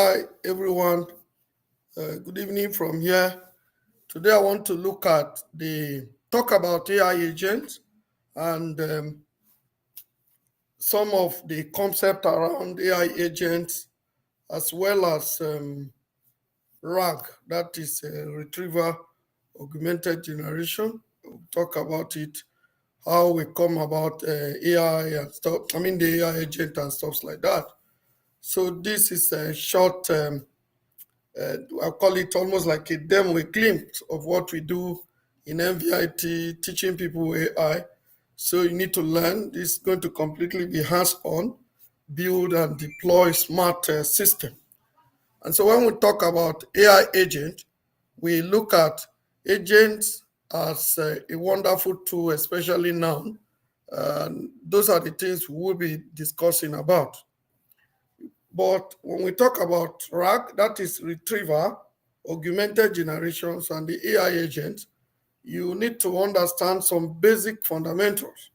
Hi, everyone. Good evening from here. Today, I want to talk about AI agents and some of the concept around AI agents, as well as RAG, that is Retriever Augmented Generation. We'll talk about it, how we come about AI and stuff. I mean, the AI agent and stuff like that. So this is a short. I call it almost like a demo, a glimpse of what we do in MVIT, teaching people AI. So you need to learn. This is going to completely be hands-on, build and deploy smart system. And so when we talk about AI agent, we look at agents as a wonderful tool, especially now. Those are the things we will be discussing about. But when we talk about RAG, that is retriever, augmented generations, and the AI agent, you need to understand some basic fundamentals.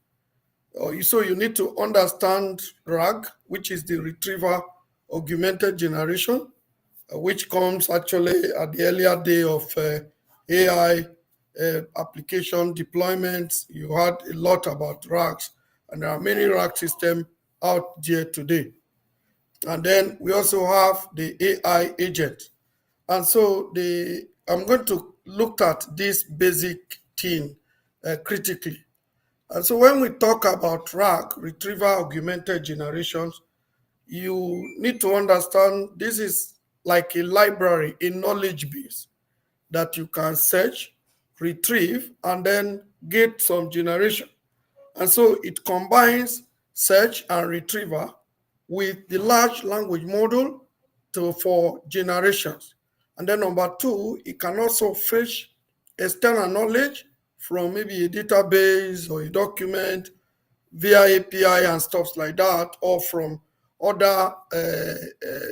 So you need to understand RAG, which is the retriever augmented generation, which comes actually at the earlier day of AI application deployments. You heard a lot about RAGs, and there are many RAG systems out there today. And then we also have the AI agent. And so I'm going to look at this basic thing critically. And so when we talk about RAG, retriever augmented generations, you need to understand this is like a library, a knowledge base that you can search, retrieve, and then get some generation. And so it combines search and retriever with the large language model for generations. And then number two, it can also fetch external knowledge from maybe a database or a document via API and stuff like that, or from other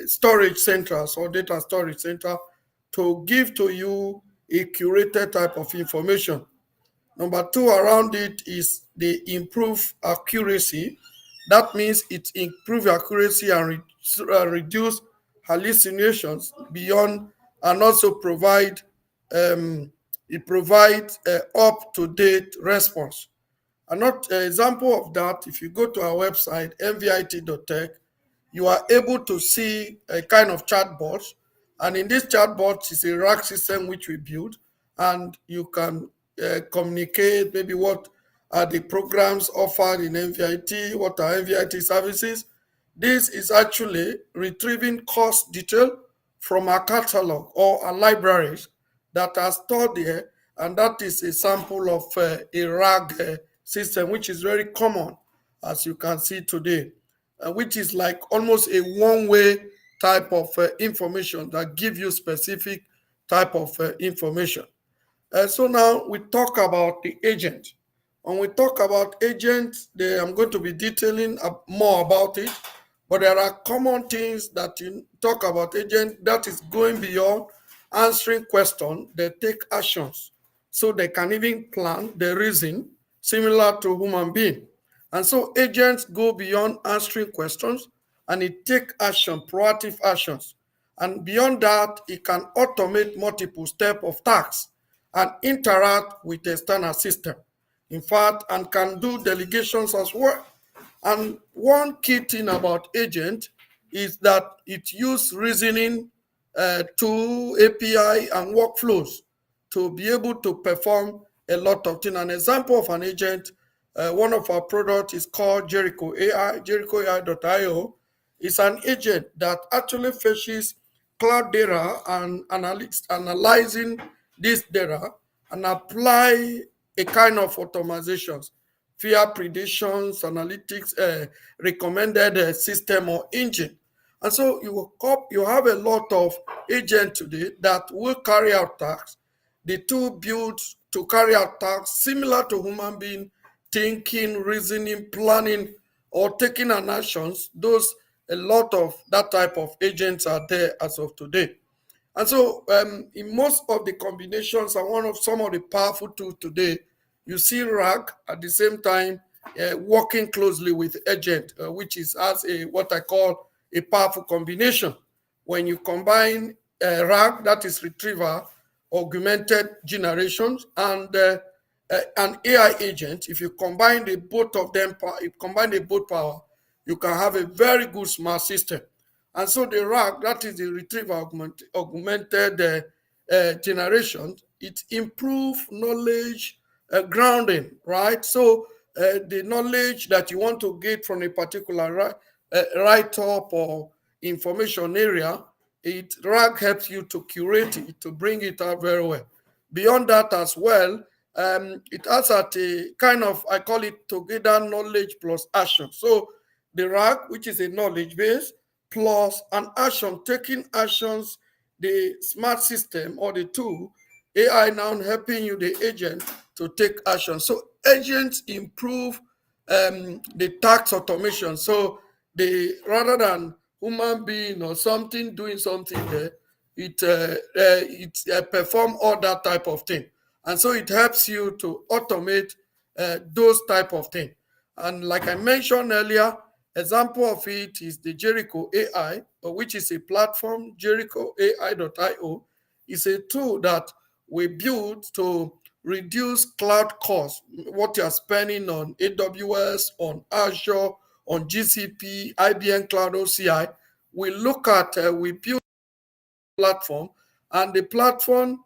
storage centers or data storage center to give to you a curated type of information. Number two around it is the improve accuracy. That means it improve accuracy and reduce hallucinations beyond, and also um, it provides up to date response. Another example of that, if you go to our website mvit.tech, you are able to see a kind of chatbot, and in this chatbot is a rack system which we build, and you can communicate maybe what are the programs offered in MVIT, what are MVIT services. This is actually retrieving course detail from our catalog or our libraries that are stored there, and that is a sample of a RAG system, which is very common, as you can see today, which is like almost a one-way type of information that give you specific type of information. So now we talk about the agent. When we talk about agents, I'm going to be detailing more about it, but there are common things that you talk about agent that is going beyond answering questions. They take actions, so they can even plan the reason, similar to human being. And so agents go beyond answering questions, and it take action, proactive actions. And beyond that, it can automate multiple steps of tasks and interact with the external system. In fact, and can do delegations as well. And one key thing about agent is that it uses reasoning to API and workflows to be able to perform a lot of things. An example of an agent, one of our products is called Jericho AI, jerichoai.io. It's an agent that actually fetches cloud data and analyzing this data and apply a kind of automatizations via predictions, analytics, recommended system or engine. And so you have a lot of agents today that will carry out tasks. The tool built to carry out tasks similar to human being thinking, reasoning, planning, or taking an actions. Those a lot of that type of agents are there as of today. And so, in most of the combinations and one of some of the powerful tools today, you see RAG at the same time working closely with agent, which is as a what I call a powerful combination. when you combine RAG, that is retriever augmented generations, and an AI agent, if you combine the both of them, if combine the both power, you can have a very good smart system. And so the RAG, that is the retriever augmented generation, it improve knowledge grounding, right? So the knowledge that you want to get from a particular write-up or information area, it RAG helps you to curate it, to bring it out very well. Beyond that as well, it has at a kind of, I call it together knowledge plus action. So the RAG, which is a knowledge base, plus an action, taking actions, the smart system or the tool, AI now helping you, the agent, to take action. So agents improve the task automation. So they, rather than human being or something doing something there, it perform all that type of thing, and so it helps you to automate those type of thing. And like I mentioned earlier, example of it is the Jericho AI, which is a platform. Jericho AI.io is a tool that we built to reduce cloud costs, what you are spending on AWS, on Azure, on GCP, IBM Cloud OCI. We look at, we build platform, and the platform,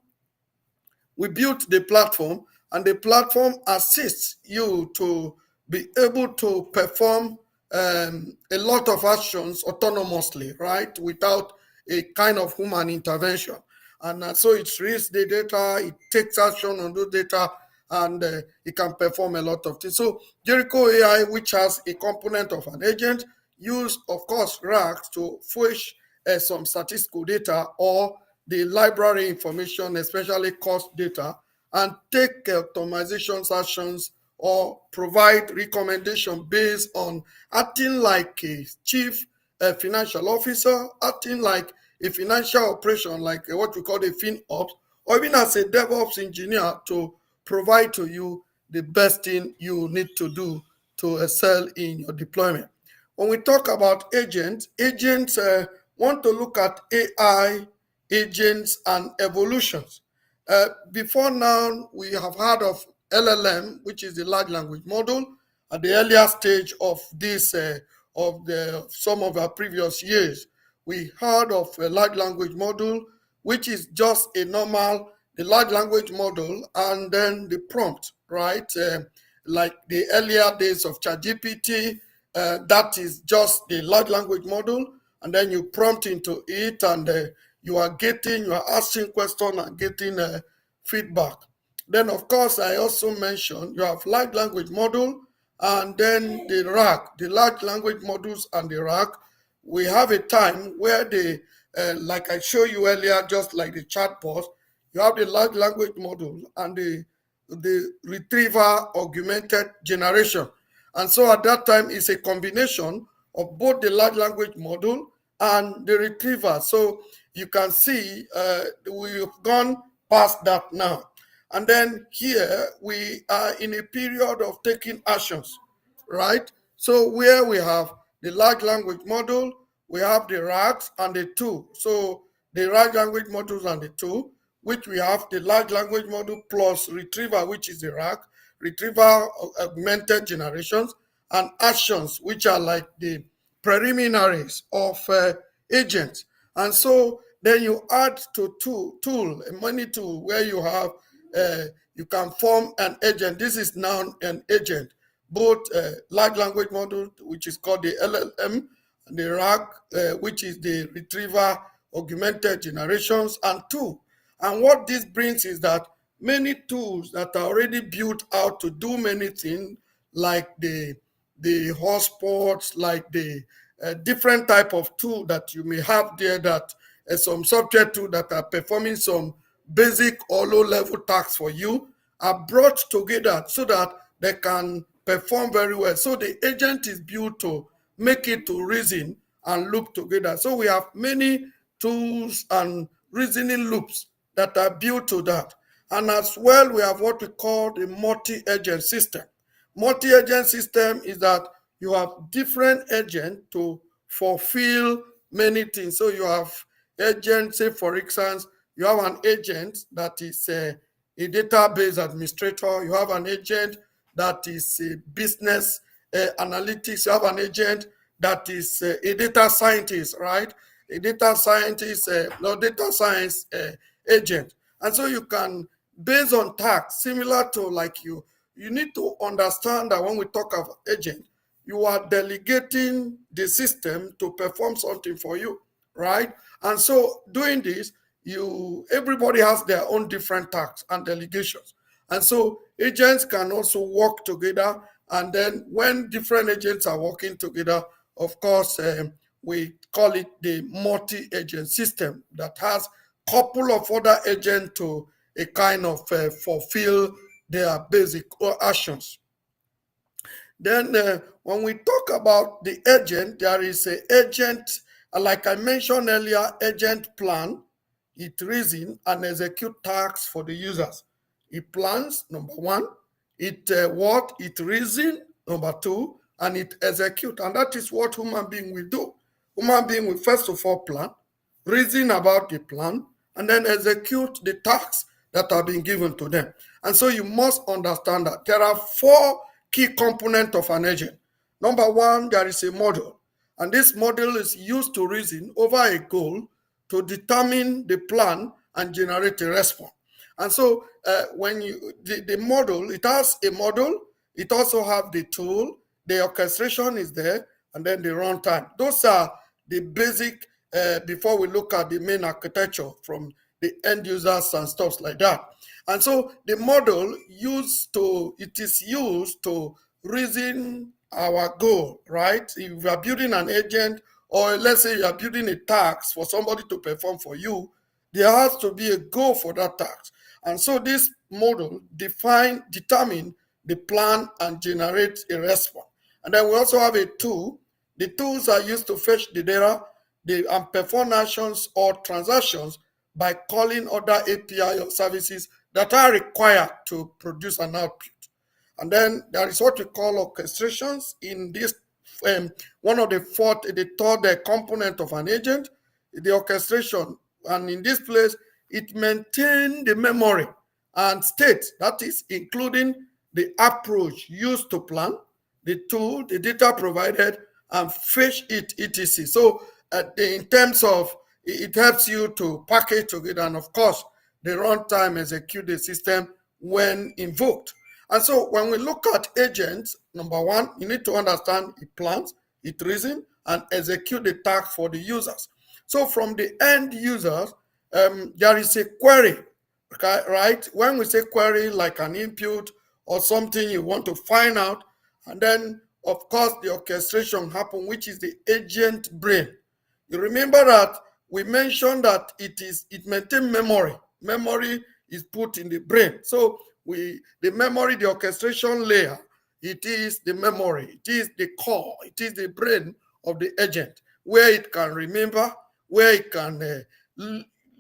we built the platform, and the platform assists you to be able to perform a lot of actions autonomously, right, without a kind of human intervention. And so it reads the data, it takes action on those data, and it can perform a lot of things. So Jericho AI, which has a component of an agent, use, of course, RAGs to fetch some statistical data or the library information, especially cost data, and take optimization actions or provide recommendation based on acting like a chief financial officer, acting like a financial operation, like what we call a FinOps, or even as a DevOps engineer to provide to you the best thing you need to do to excel in your deployment. When we talk about agents, agents want to look at AI agents and evolutions. Before now, we have heard of LLM, which is the large language model, at the earlier stage of this, of the some of our previous years. We heard of a large language model, which is just a normal, the large language model, and then the prompt, right? Like the earlier days of ChatGPT, that is just the large language model, and then you prompt into it, and you are asking questions and getting feedback. Then, of course, I also mentioned you have large language model, and then the RAG, the large language models and the RAG. We have a time where they, like I showed you earlier, just like the chatbot, you have the large language model and the retriever augmented generation. And so at that time, it's a combination of both the large language model and the retriever. So you can see we've gone past that now. And then here we are in a period of taking actions, right? So where we have the large language model, we have the RAGs and the tool. So the large language models and the tool, which we have the large language model plus retriever, which is the RAG, retriever augmented generations, and actions, which are like the preliminaries of agents. And so then you add to tool, a money tool, where you have you can form an agent. This is now an agent, both large language model, which is called the LLM, and the RAG, which is the retriever augmented generations, and tool. And what this brings is that many tools that are already built out to do many things, like the hotspots, like the different type of tool that you may have there, that some subject tool that are performing some basic or low level tasks for you, are brought together so that they can perform very well. So the agent is built to make it to reason and loop together. So we have many tools and reasoning loops that are built to that. And as well, we have what we call the multi-agent system. Multi-agent system is that you have different agents to fulfill many things. So you have agent, say for instance, you have an agent that is a database administrator, you have an agent that is a business analytics, you have an agent that is a data scientist, right? A data scientist, no data science agent. And so you can, based on tasks, similar to like you need to understand that when we talk of agent, you are delegating the system to perform something for you, right? And so doing this, everybody has their own different tasks and delegations. And so agents can also work together. And then when different agents are working together, of course, we call it the multi-agent system that has couple of other agents to a kind of fulfill their basic actions. Then when we talk about the agent, there is a agent, like I mentioned earlier, agent plan. It reason and execute tasks for the users. It plans, number one. It what? It reason, number two, and it execute. And that is what human being will do. Human being will first of all plan, reason about the plan, and then execute the tasks that have been given to them. And so you must understand that there are four key components of an agent. Number one, there is a model, and this model is used to reason over a goal to determine the plan and generate a response. And so when the model, it has a model, it also have the tool, the orchestration is there, and then the runtime. Those are the basic before we look at the main architecture from the end users and stuff like that. And so the model it is used to reason our goal, right? If you are building an agent, or let's say you are building a task for somebody to perform for you, there has to be a goal for that task. And so this model determine the plan and generate a response. And then we also have a tool. The tools are used to fetch the data and perform actions or transactions by calling other API or services that are required to produce an output. And then there is what we call orchestrations in this one of the third component of an agent, the orchestration. And in this place, it maintains the memory and state, that is including the approach used to plan, the tool, the data provided, and fetch it, etc. So in terms of, it helps you to package together, and of course, the runtime execute the system when invoked. And so when we look at agents, number one, you need to understand it plans, it reasons, and execute the task for the users. So from the end users, there is a query, okay, right? When we say query, like an input or something you want to find out, and then of course the orchestration happen, which is the agent brain. You remember that we mentioned that it maintains memory. Memory is put in the brain. So the memory, the orchestration layer, it is the memory, it is the core, it is the brain of the agent, where it can remember, where it can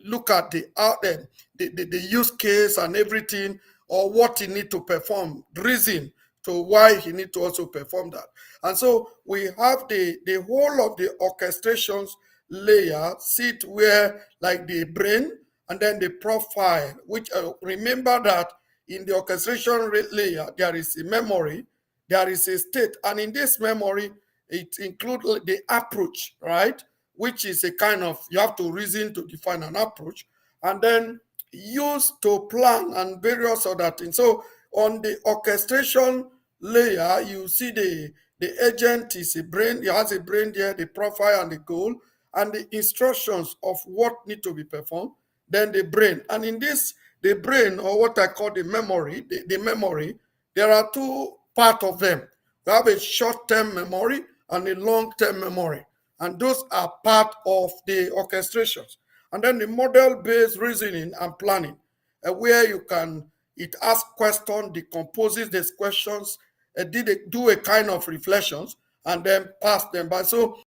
look at the use case and everything, or what he need to perform, reason to why he need to also perform that. And so we have the whole of the orchestrations layer sit where like the brain, and then the profile, which remember that in the orchestration layer, there is a memory, there is a state, and in this memory, it includes the approach, right? Which is a kind of, you have to reason to define an approach, and then use to plan and various other things. So on the orchestration layer, you see the agent is a brain, it has a brain there, the profile and the goal, and the instructions of what need to be performed, then the brain. And in this, the brain, or what I call the memory, the memory, there are two parts of them. You have a short-term memory and a long-term memory. And those are part of the orchestrations. And then the model-based reasoning and planning, where it asks questions, decomposes these questions, do a kind of reflections, and then pass them by. So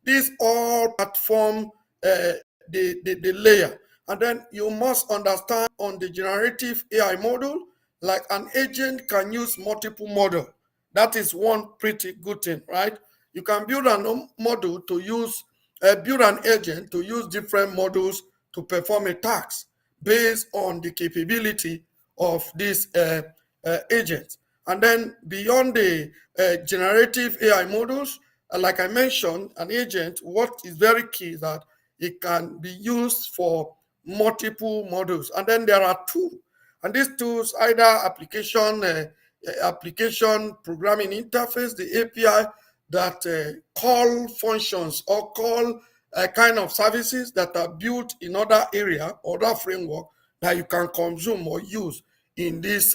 these all platform the layer. And then you must understand on the generative AI model, like an agent can use multiple model. That is one pretty good thing, right? You can build a model to use build an agent to use different models to perform a task based on the capability of this agent. And then beyond the generative AI models, like I mentioned, an agent, what is very key is that it can be used for multiple models. And then there are two. And these tools, either application programming interface, the API that call functions or call kind of services that are built in other area or that framework that you can consume or use in this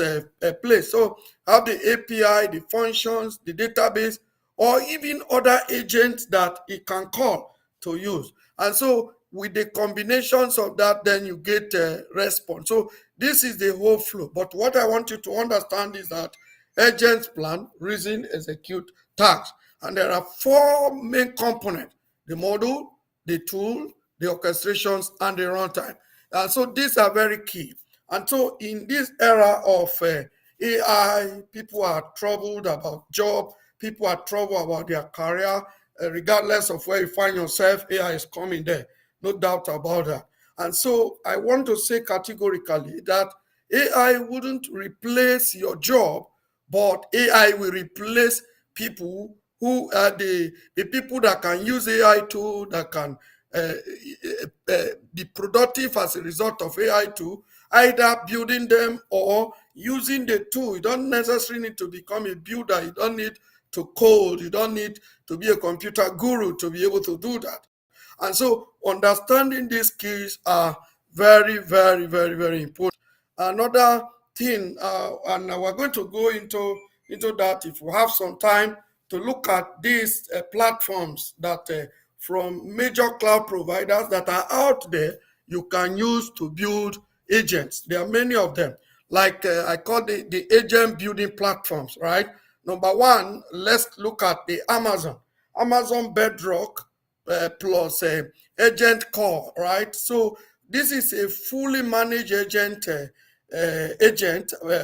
place. So have the API, the functions, the database, or even other agents that it can call to use. And so with the combinations of that, then you get a response. So this is the whole flow. But what I want you to understand is that agents plan, reason, execute, tasks. And there are four main components: the model, the tool, the orchestrations, and the runtime. So these are very key. And so in this era of AI, people are troubled about job, people are troubled about their career, regardless of where you find yourself, AI is coming there. No doubt about that. And so I want to say categorically that AI wouldn't replace your job, but AI will replace people who are the people that can use AI tool, that can uh, be productive as a result of AI tool, either building them or using the tool. You don't necessarily need to become a builder. You don't need to code. You don't need to be a computer guru to be able to do that. And so understanding these skills are very, very, very, very important. Another thing, and we're going to go into that if we have some time, to look at these platforms that from major cloud providers that are out there you can use to build agents. There are many of them. Like I call the agent building platforms, right? Number one, let's look at the Amazon Bedrock plus agent core, right? So this is a fully managed agent,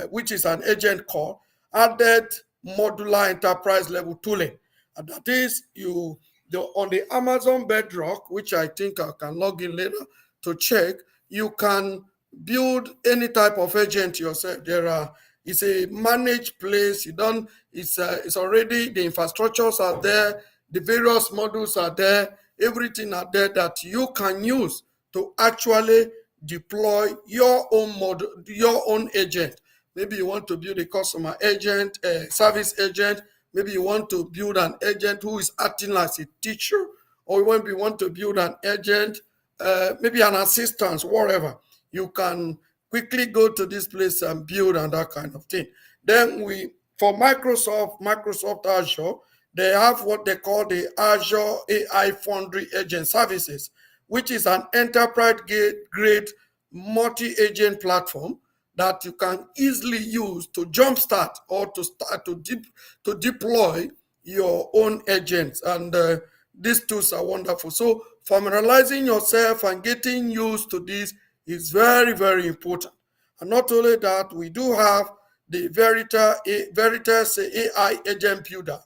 which is an agent core, added modular enterprise level tooling. And that is on the Amazon Bedrock, which I think I can log in later to check, you can build any type of agent yourself. It's a managed place. You don't. It's already, the infrastructures are there, the various models are there, everything are there that you can use to actually deploy your own model, your own agent. Maybe you want to build a customer agent, a service agent. Maybe you want to build an agent who is acting as a teacher, or maybe you want to build an agent, maybe an assistant, whatever. You can quickly go to this place and build and that kind of thing. Then for Microsoft Azure, they have what they call the Azure AI Foundry Agent Services, which is an enterprise grade multi-agent platform that you can easily use to jumpstart or to start to deploy your own agents. And these tools are wonderful. So familiarizing yourself and getting used to this is very, very important. And not only that, we do have the Veritas AI Agent Builder,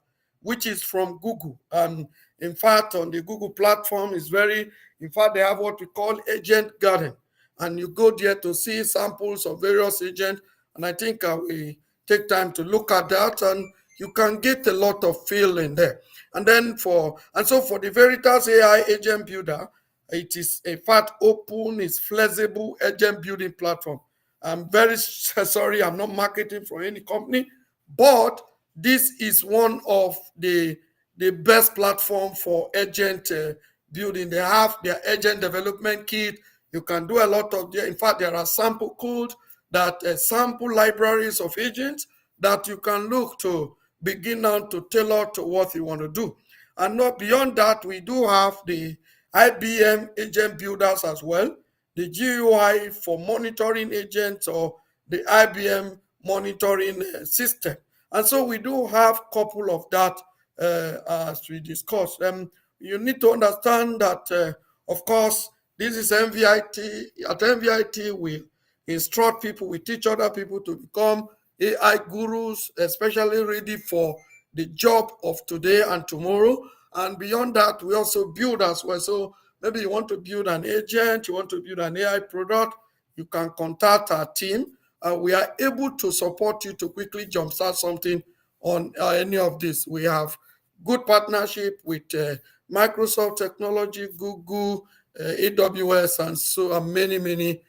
which is from Google. And in fact, on the Google platform is in fact, they have what we call Agent Garden. And you go there to see samples of various agents. And I think we take time to look at that, and you can get a lot of feel in there. So for the Veritas AI Agent Builder, it is a fat open, it's flexible agent building platform. I'm very sorry, I'm not marketing for any company, but this is one of the best platform for agent building. They have their agent development kit. You can do a lot of in fact, there are sample code that sample libraries of agents that you can look to begin now to tailor to what you want to do. And not beyond that, we do have the IBM agent builders as well, the GUI for monitoring agents, or the IBM monitoring system. And so we do have a couple of that as we discussed. You need to understand that, of course, this is MVIT. At MVIT, we instruct people, we teach other people to become AI gurus, especially ready for the job of today and tomorrow. And beyond that, we also build as well. So maybe you want to build an agent, you want to build an AI product, you can contact our team. We are able to support you to quickly jumpstart something on any of this. We have good partnership with Microsoft Technology, Google, AWS, and so many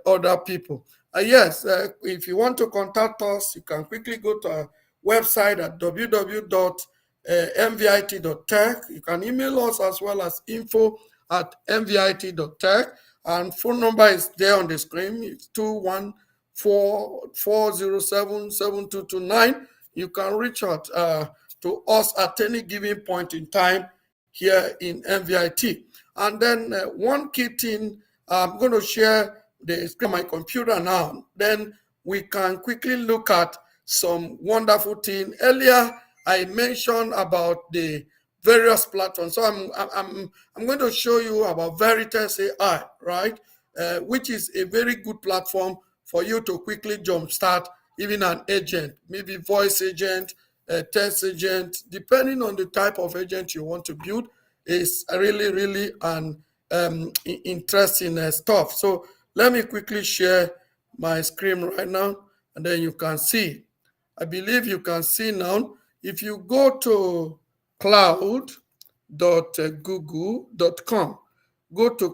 other people. Yes, if you want to contact us, you can quickly go to our website at www.mvit.tech. You can email us as well as info@mvit.tech. And phone number is there on the screen. It's 214-407-7229. You can reach out to us at any given point in time here in MVIT. And then one key thing, I'm going to share the screen on my computer now. Then we can quickly look at some wonderful thing. Earlier, I mentioned about the various platforms. So I'm going to show you about Veritas AI, right? Which is a very good platform for you to quickly jumpstart even an agent, maybe voice agent, a text agent, depending on the type of agent you want to build. Is really an interesting stuff. So let me quickly share my screen right now, and then you can see. I believe you can see now. If you go to cloud.google.com, go to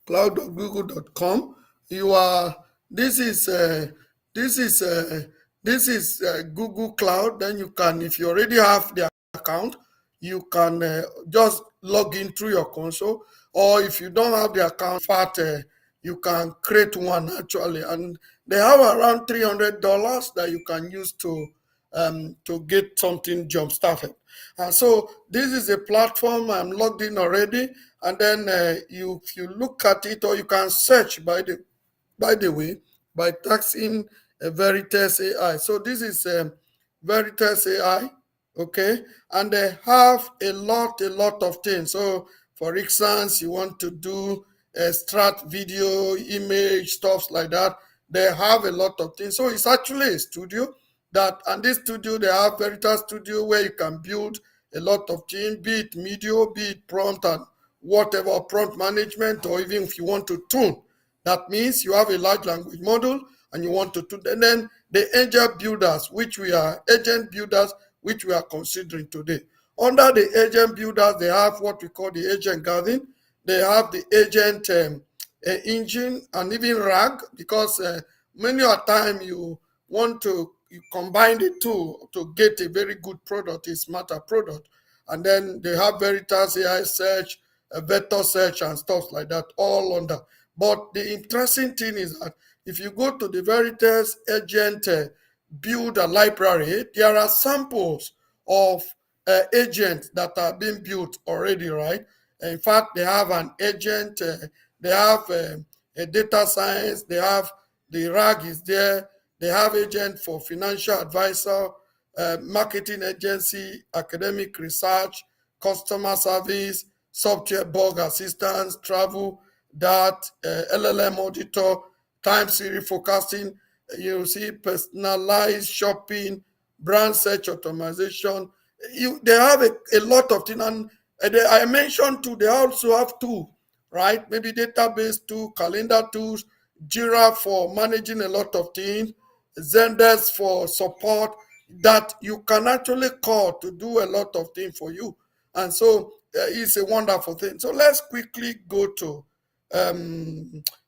cloud.google.com. You are this is this is this is Google Cloud. Then you can, if you already have the account, you can just log in through your console. Or if you don't have the account, in fact, you can create one actually, and they have around $300 that you can use to get something jump started. And so this is a platform. I'm logged in already, and then if you look at it, or you can search by the way, by taxing Veritas AI. So this is Veritas AI, okay, and they have a lot of things. So for instance, you want to do extract video, image, stuff like that. They have a lot of things. So it's actually a studio that, and this studio, they have Veritas Studio where you can build a lot of things, be it media, be it prompt and whatever, prompt management, or even if you want to tune. That means you have a large language model and you want to tune. And then the agent builders, agent builders, which we are considering today. Under the agent builders, they have what we call the agent gathering. They have the agent engine and even RAG, because many a time you want to combine the two to get a very good product, a smarter product. And then they have Veritas AI search, vector search, and stuff like that, all under. But the interesting thing is that if you go to the Veritas agent builder library, there are samples of agents that are being built already, right? In fact, they have an agent, they have a data science, they have the RAG is there, they have agent for financial advisor, marketing agency, academic research, customer service, software bug assistance, travel, that LLM auditor, time series forecasting. You see personalized shopping, brand search optimization. They have a lot of things, and I mentioned too. They also have tools, right? Maybe database tool, calendar tools, Jira for managing a lot of things, Zendesk for support, that you can actually call to do a lot of things for you. And so it's a wonderful thing. So let's quickly go to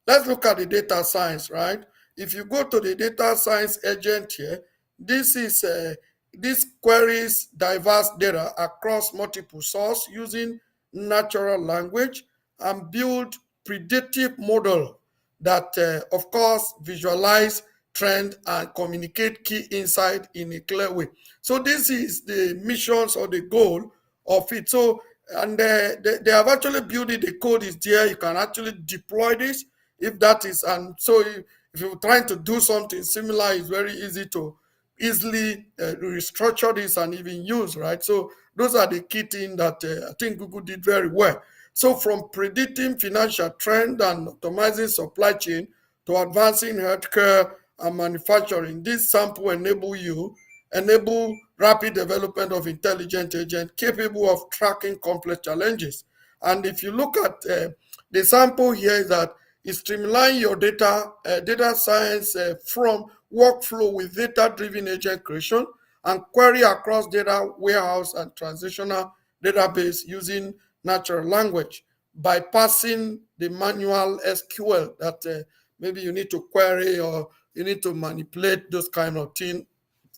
let's look at the data science, right? If you go to the data science agent here, this queries diverse data across multiple sources using natural language and build predictive model that, of course, visualize trend and communicate key insight in a clear way. So this is the missions or the goal of it. So, and they have actually built it. The code is there. You can actually deploy this if that is. And so if you're trying to do something similar, it's very easy to easily restructure this and even use, right? So those are the key things that I think Google did very well. So from predicting financial trend and optimizing supply chain to advancing healthcare and manufacturing, this sample enable you enable rapid development of intelligent agents capable of tracking complex challenges. And if you look at the sample here, is that it streamline your data science from workflow with data-driven agent creation and query across data warehouse and transitional database using natural language, bypassing the manual SQL that maybe you need to query or you need to manipulate those kind of things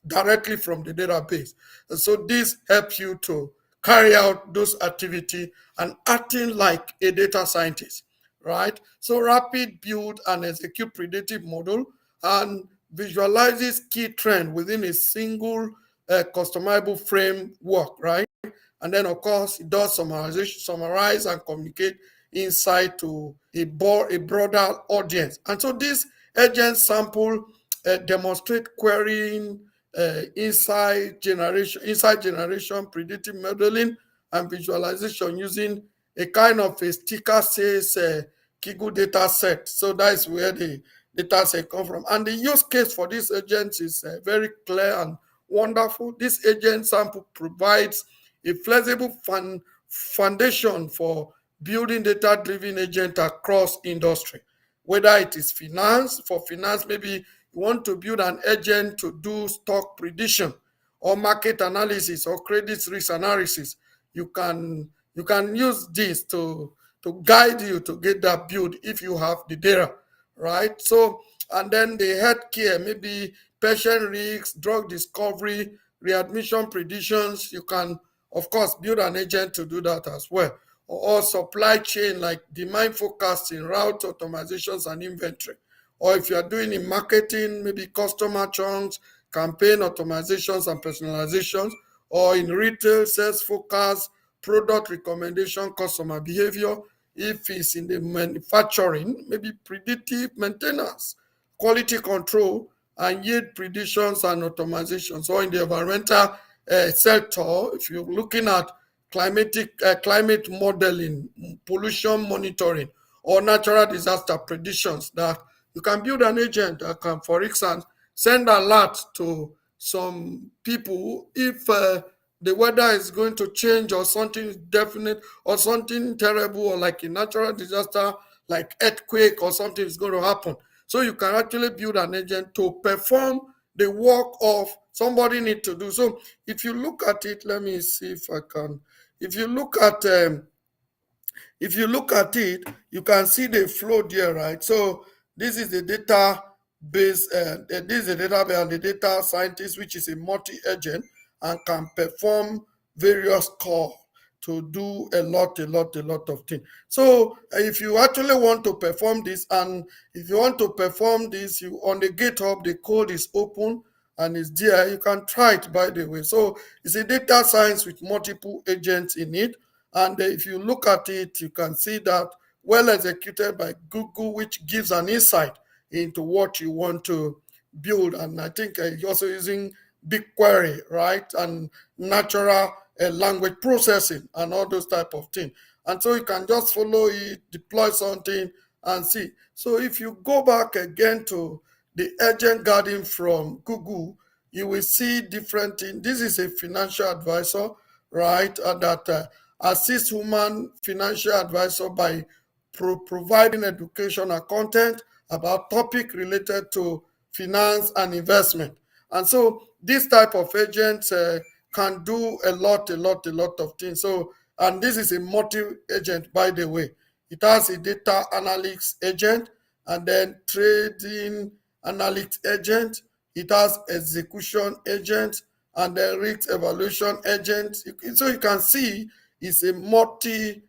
directly from the database. And so this helps you to carry out those activity and acting like a data scientist, right? So rapid build and execute predictive model and visualizes key trend within a single customizable framework, right? And then of course it does summarize and communicate insight to a broader audience. And so this agent sample demonstrate querying, insight generation, predictive modeling, and visualization using a kind of a sticker says Kigu data set. So that is where the data set come from. And the use case for this agent is very clear and wonderful. This agent sample provides a flexible foundation for building data-driven agent across industry. Whether it is finance, for finance, maybe you want to build an agent to do stock prediction or market analysis or credit risk analysis, you can use this to guide you to get that build if you have the data, right? So, and then the healthcare, maybe patient risks, drug discovery, readmission predictions, you can of course build an agent to do that as well. Or supply chain like demand forecasting, route automatizations, and inventory. Or if you are doing in marketing, maybe customer chunks, campaign automatizations and personalizations, or in retail, sales forecast, product recommendation, customer behavior. If it's in the manufacturing, maybe predictive maintenance, quality control, and yield predictions and automatizations. Or in the environmental sector, if you're looking at climate modeling, pollution monitoring, or natural disaster predictions, that you can build an agent that can, for instance, send alert to some people if the weather is going to change or something is definite or something terrible or like a natural disaster like earthquake or something is going to happen. So you can actually build an agent to perform the work of somebody need to do. So if you look at it, let me see if I can. If you look at it, you can see the flow there, right? So this is the database, this is the database and the data scientist, which is a multi-agent and can perform various calls to do a lot of things. So if you actually want to perform this, and if you want to perform this, you on the GitHub, the code is open and it's there. You can try it, by the way. So it's a data science with multiple agents in it. And if you look at it, you can see that well executed by Google, which gives an insight into what you want to build. And I think you're also using BigQuery, right? And natural language processing and all those type of things. And so you can just follow it, deploy something, and see. So if you go back again to the agent garden from Google, you will see different things. This is a financial advisor, right? That assist human financial advisor by providing education and content about topic related to finance and investment. And so this type of agent can do a lot of things. So, and this is a multi-agent, by the way. It has a data analytics agent and then trading analytics agent. It has execution agent and then risk evaluation agent. So you can see it's a multi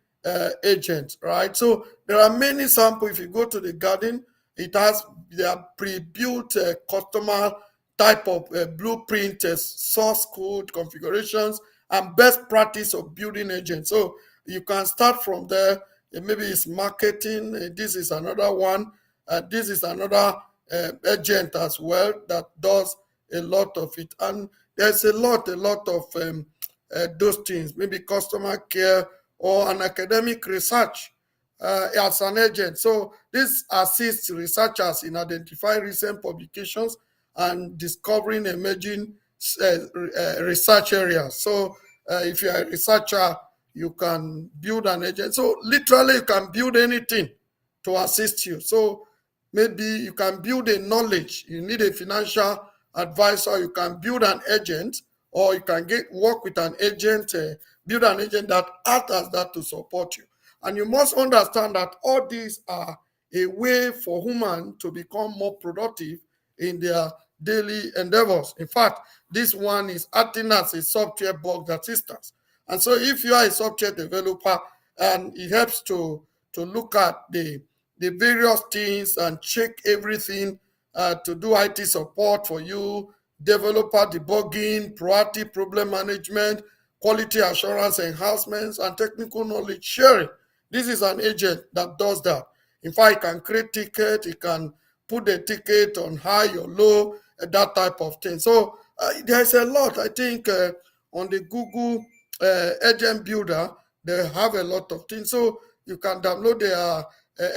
agent, right? So there are many samples. If you go to the garden, it has their pre-built customer type of blueprint, source code configurations, and best practice of building agents. So you can start from there. Maybe it's marketing. This is another one. This is another agent as well that does a lot of it. And there's a lot of those things. Maybe customer care or an academic research as an agent. So this assists researchers in identifying recent publications and discovering emerging research areas. So if you're a researcher, you can build an agent. So literally, you can build anything to assist you. So maybe you can build a knowledge. You need a financial advisor. You can build an agent, or you can work with an agent, build an agent that acts as that to support you. And you must understand that all these are a way for humans to become more productive in their daily endeavors. In fact, this one is acting as a software bug assistance. And so if you are a software developer, and it helps to look at the various things and check everything, to do IT support for you, developer debugging, proactive problem management, quality assurance enhancements, and technical knowledge sharing. This is an agent that does that. In fact, it can create ticket, it can put the ticket on high or low, that type of thing. So there's a lot. I think on the Google agent builder, they have a lot of things. So you can download their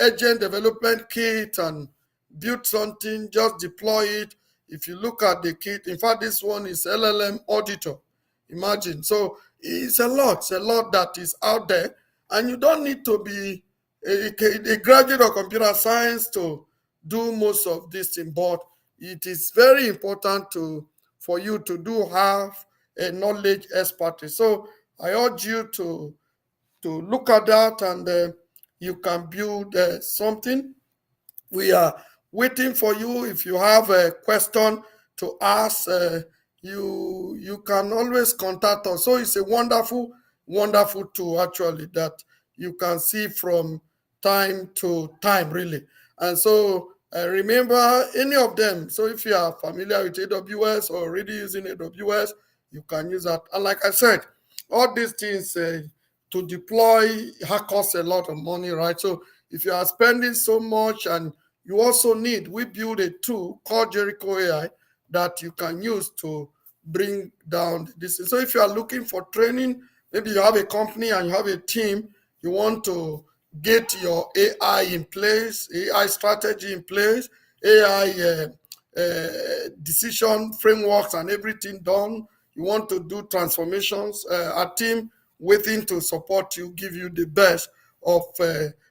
agent development kit and build something, just deploy it. If you look at the kit, in fact, this one is LLM auditor. Imagine. So it's a lot that is out there, and you don't need to be a graduate of computer science to do most of this thing, but it is very important for you to do have a knowledge expertise. So I urge you to look at that, and you can build something. We are waiting for you. If you have a question to ask, you can always contact us. So it's a wonderful tool actually that you can see from time to time, really. And so remember any of them. So if you are familiar with AWS or already using AWS, you can use that. And like I said, all these things to deploy costs a lot of money, right? So if you are spending so much, and you also need, we build a tool called Jericho AI that you can use to bring down this. So if you are looking for training, maybe you have a company and you have a team, you want to get your AI in place, AI strategy in place, AI decision frameworks and everything done. You want to do transformations, a team waiting to support you, give you the best of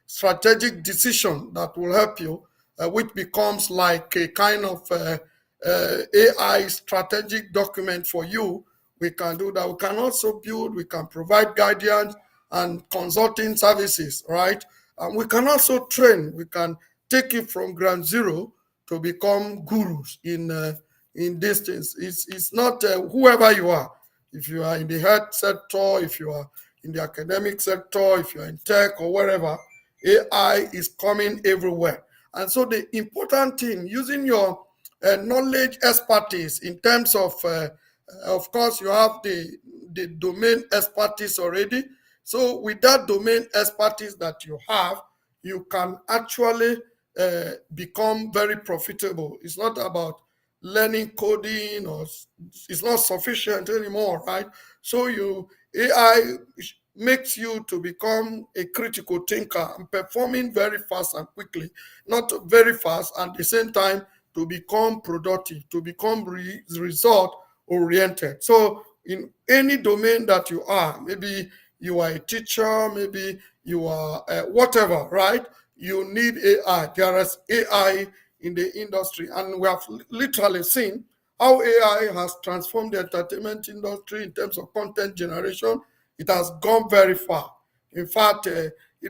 strategic decision that will help you, which becomes like a kind of AI strategic document for you. We can do that. We can also build, we can provide guidance and consulting services, right? And we can also train. We can take it from ground zero to become gurus in this things. It's not whoever you are. If you are in the health sector, if you are in the academic sector, if you're in tech or wherever, AI is coming everywhere. And so the important thing, using your knowledge expertise in terms of course, you have the domain expertise already. So with that domain expertise that you have, you can actually become very profitable. It's not about learning coding, or it's not sufficient anymore, right? So AI makes you to become a critical thinker and performing very fast and quickly, not very fast, and at the same time to become productive, to become result oriented. So in any domain that you are, maybe you are a teacher, maybe you are whatever, right? You need AI. There is AI in the industry, and we have literally seen how AI has transformed the entertainment industry in terms of content generation. It has gone very far. In fact,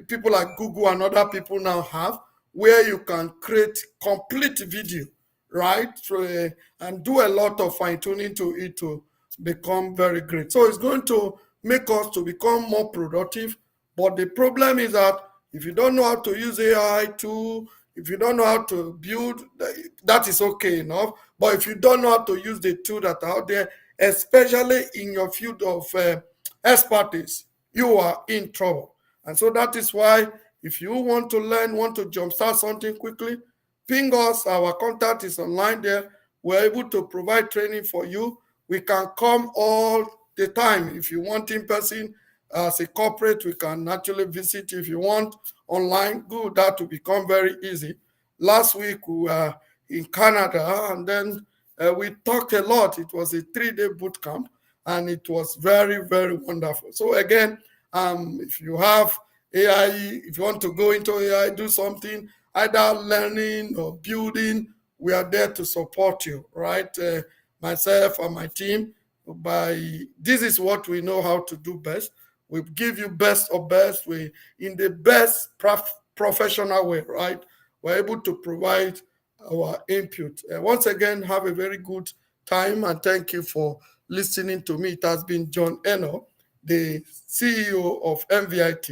people like Google and other people now have, where you can create complete video, right? So, and do a lot of fine tuning to it to become very great. So it's going to make us to become more productive. But the problem is that if you don't know how to use AI tool, if you don't know how to build, that is okay enough. But if you don't know how to use the tool that are out there, especially in your field of expertise, you are in trouble. And so that is why, if you want to learn, want to jumpstart something quickly, ping us. Our contact is online there. We're able to provide training for you. We can come all the time. If you want in person, as a corporate, we can actually visit. If you want online, good, that will become very easy. Last week we were in Canada, and then We talked a lot. It was a 3-day boot camp, and it was very, very wonderful. So again, if you have AI, if you want to go into AI, do something, either learning or building, we are there to support you, right? Myself and my team, this is what we know how to do best. We give you best of best. We in the best professional way, right? We're able to provide our input. Once again, have a very good time, and thank you for listening to me. It has been John Eno, the CEO of MVIT.